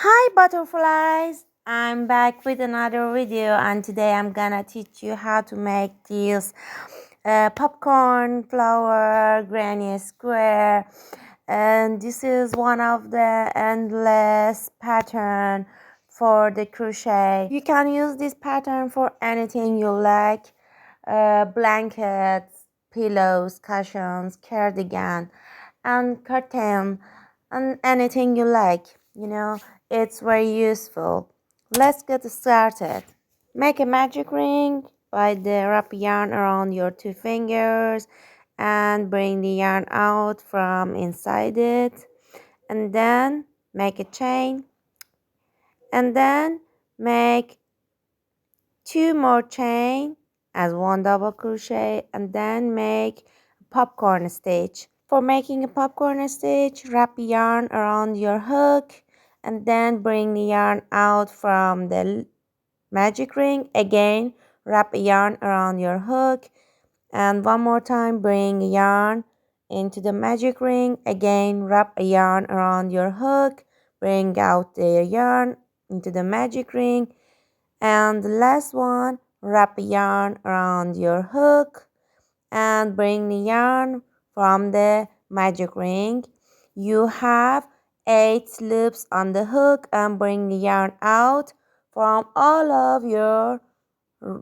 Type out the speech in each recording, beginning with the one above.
Hi butterflies! I'm back with another video, and today I'm gonna teach you how to make this popcorn flower granny square. And this is one of the endless pattern for the crochet. You can use this pattern for anything you like, blankets, pillows, cushions, cardigan, and curtain, and anything you like. It's very useful. Let's get started. Make a magic ring by the wrap yarn around your two fingers and bring the yarn out from inside it, and then make a chain, and then make two more chain as one double crochet, and then make a popcorn stitch. For making a popcorn stitch, wrap yarn around your hook and then bring the yarn out from the magic ring. Again, wrap yarn around your hook, and one more time bring yarn into the magic ring. Again, wrap a yarn around your hook, bring out the yarn into the magic ring, and the last one, wrap yarn around your hook and bring the yarn from the magic ring. You have 8 loops on the hook, and bring the yarn out from all of your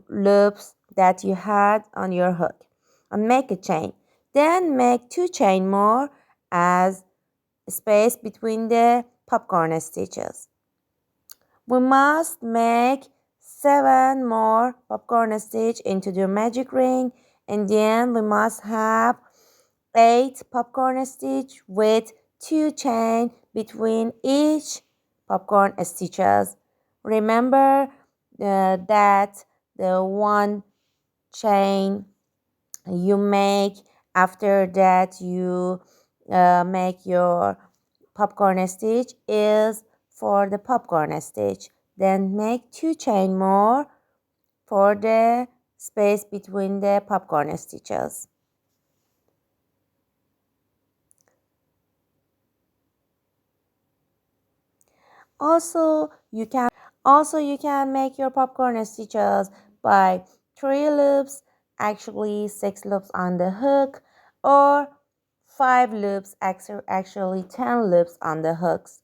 loops that you had on your hook and make a chain. Then make 2 chain more as space between the popcorn stitches. We must make 7 more popcorn stitch into the magic ring, and then we must have 8 popcorn stitch with 2 chain between each popcorn stitches. Remember that the 1 chain you make after that you make your popcorn stitch is for the popcorn stitch. Then make 2 chain more for the space between the popcorn stitches. Also you can make your popcorn stitches by 3 loops, actually 6 loops on the hook, or 5 loops, actually 10 loops on the hooks.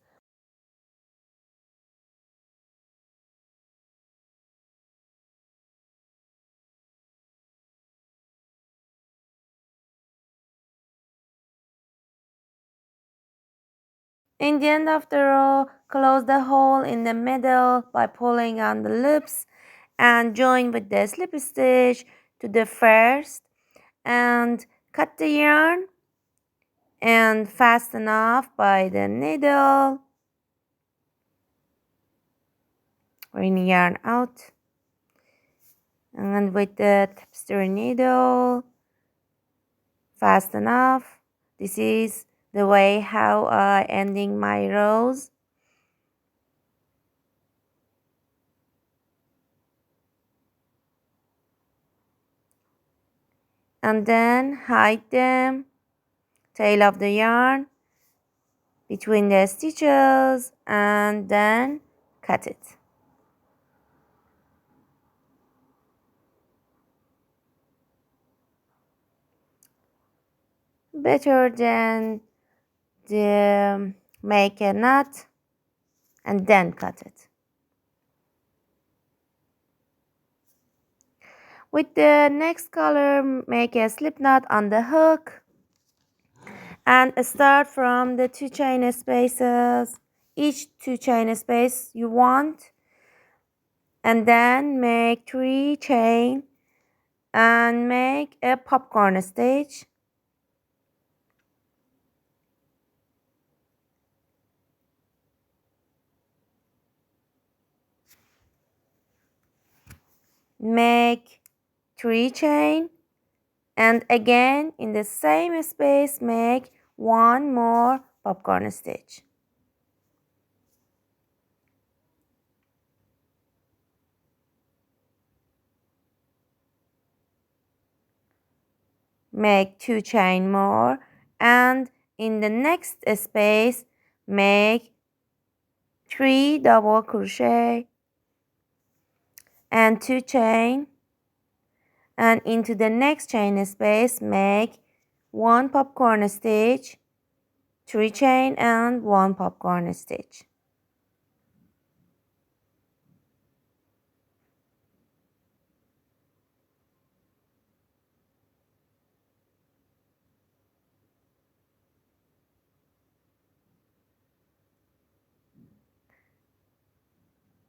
In the end of the row, close the hole in the middle by pulling on the loops and join with the slip stitch to the first, and cut the yarn and fasten off by the needle. Bring the yarn out, and with the tapestry needle fasten off. This is the way how I ending my rows. And then hide them, tail of the yarn between the stitches, and then cut it. Better than the make a knot and then cut it. With the next color, make a slip knot on the hook and start from the 2 chain spaces, each 2 chain space you want, and then make 3 chain and make a popcorn stitch. Make 3 chain, and again in the same space make 1 more popcorn stitch. Make 2 chain more, and in the next space make 3 double crochet and 2 chain, and into the next chain space make 1 popcorn stitch, 3 chain and 1 popcorn stitch.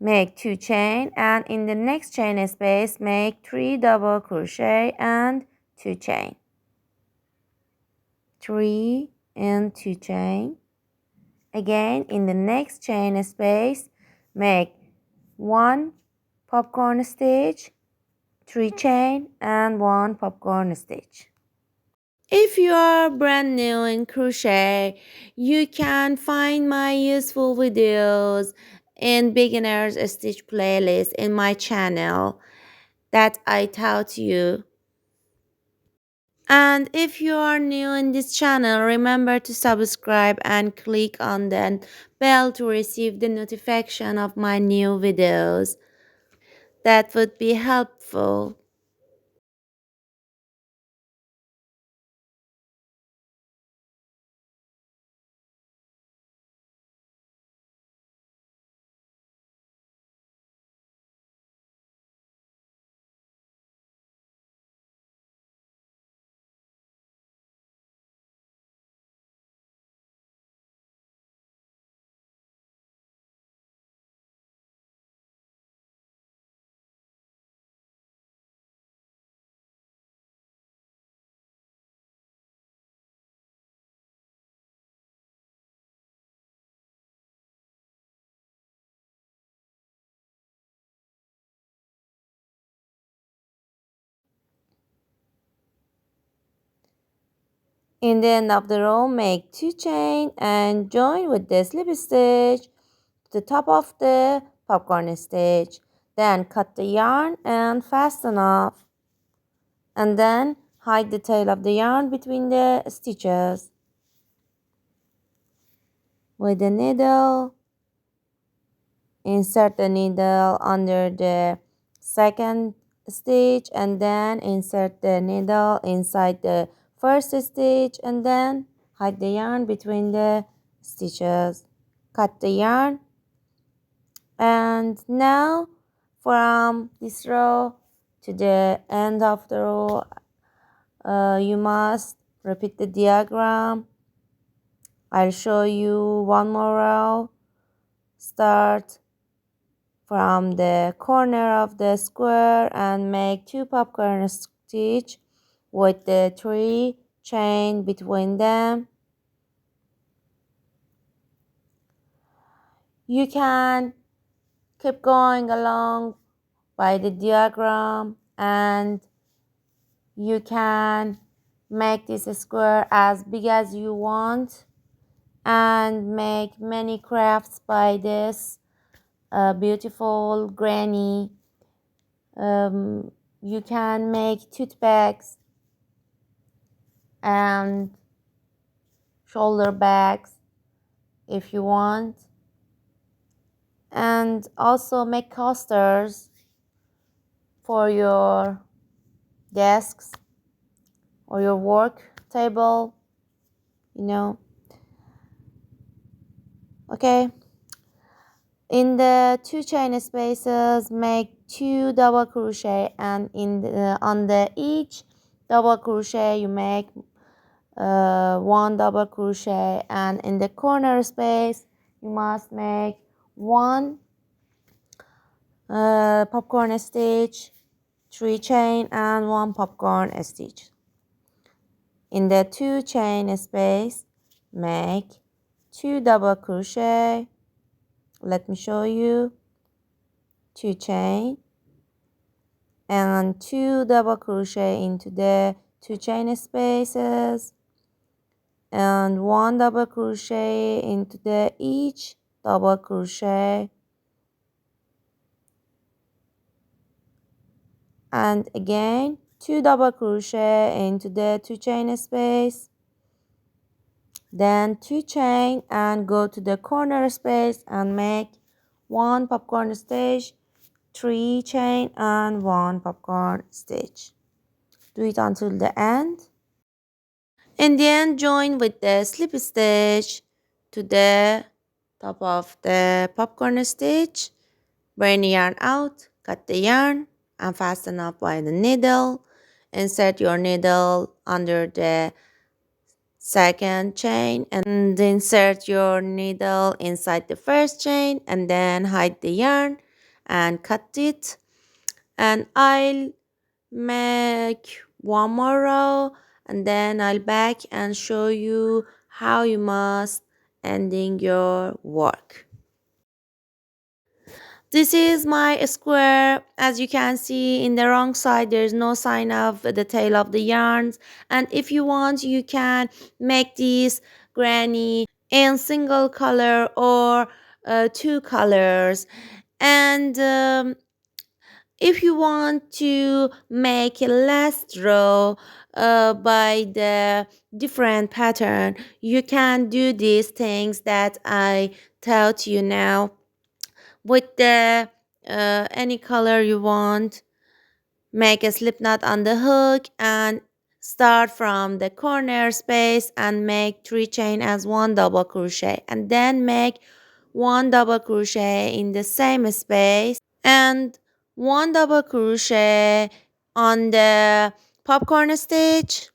Make 2 chain, and in the next chain space make 3 double crochet and 2 chain, 3 and 2 chain. Again, in the next chain space make 1 popcorn stitch, 3 chain and 1 popcorn stitch. If you are brand new in crochet, you can find my useful videos in beginners stitch playlist in my channel that I taught you. And if you are new in this channel, remember to subscribe and click on the bell to receive the notification of my new videos. That would be helpful. In the end of the row, make 2 chain and join with the slip stitch to the top of the popcorn stitch. Then cut the yarn and fasten off. And then hide the tail of the yarn between the stitches. With the needle, insert the needle under the second stitch and then insert the needle inside the first stitch and then hide the yarn between the stitches. Cut the yarn, and now from this row to the end of the row you must repeat the diagram. I'll show you one more row. Start from the corner of the square and make 2 popcorn stitch with the 3 chain between them. You can keep going along by the diagram, and you can make this square as big as you want and make many crafts by this beautiful granny. You can make tote bags and shoulder bags if you want, and also make coasters for your desks or your work table, okay. In the 2 chain spaces make 2 double crochet, and on the each double crochet you make 1 double crochet, and in the corner space you must make 1 popcorn stitch, 3 chain and 1 popcorn stitch. In the 2 chain space make 2 double crochet. Let me show you. 2 chain and 2 double crochet into the 2 chain spaces and 1 double crochet into the each double crochet, and again 2 double crochet into the 2 chain space then 2 chain and go to the corner space and make 1 popcorn stitch, 3 chain and 1 popcorn stitch. Do it until the end. In the end, join with the slip stitch to the top of the popcorn stitch. Bring the yarn out, cut the yarn and fasten up by the needle. Insert your needle under the second chain and insert your needle inside the first chain and then hide the yarn and cut it. And I'll make one more row and then I'll back and show you how you must ending your work. This is my square. As you can see in the wrong side, there's no sign of the tail of the yarns. And if you want, you can make this granny in single color or two colors. And if you want to make a last row by the different pattern, you can do these things that I taught you now with the any color you want. Make a slip knot on the hook and start from the corner space and make 3 chain as 1 double crochet and then make 1 double crochet in the same space and 1 double crochet on the popcorn stitch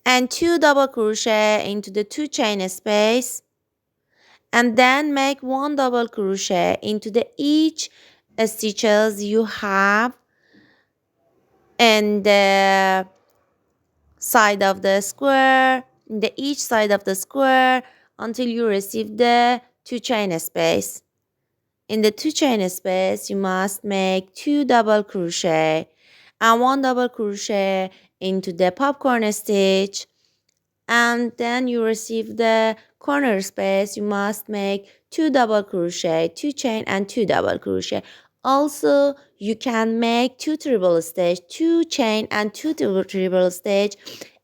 and 2 double crochet into the 2 chain space and then make 1 double crochet into the each stitches you have in the side of the square, in the each side of the square until you receive the 2 chain space. In the 2 chain space, you must make 2 double crochet and 1 double crochet into the popcorn stitch, and then you receive the corner space. You must make 2 double crochet, 2 chain and 2 double crochet. Also, you can make 2 treble stitch, 2 chain and 2 treble stitch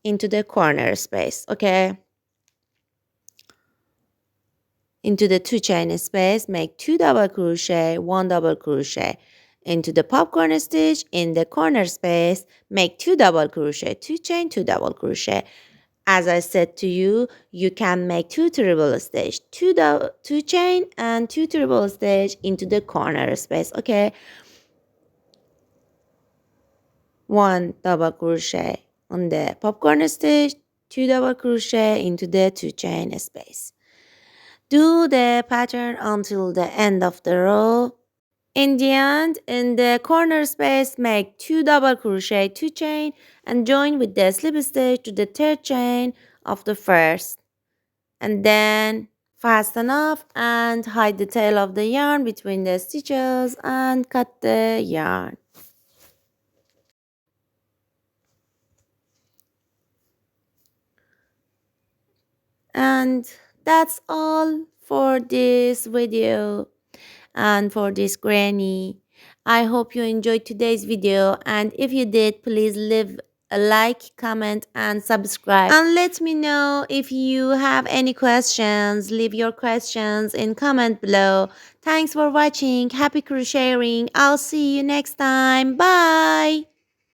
into the corner space, okay? Into the 2 chain space, make 2 double crochet, 1 double crochet into the popcorn stitch. In the corner space, make 2 double crochet, 2 chain, 2 double crochet. As I said to you, you can make 2 treble stitch, 2 chain and 2 treble stitch into the corner space, okay? 1 double crochet on the popcorn stitch, 2 double crochet into the 2 chain space. Do the pattern until the end of the row. In the end, in the corner space, make 2 double crochet, 2 chain and join with the slip stitch to the third chain of the first. And then fasten off and hide the tail of the yarn between the stitches and cut the yarn. And that's all for this video and for this granny. I hope you enjoyed today's video, and if you did, please leave a like, comment and subscribe, and let me know if you have any questions. Leave your questions in comment below. Thanks for watching. Happy crocheting. I'll see you next time. Bye.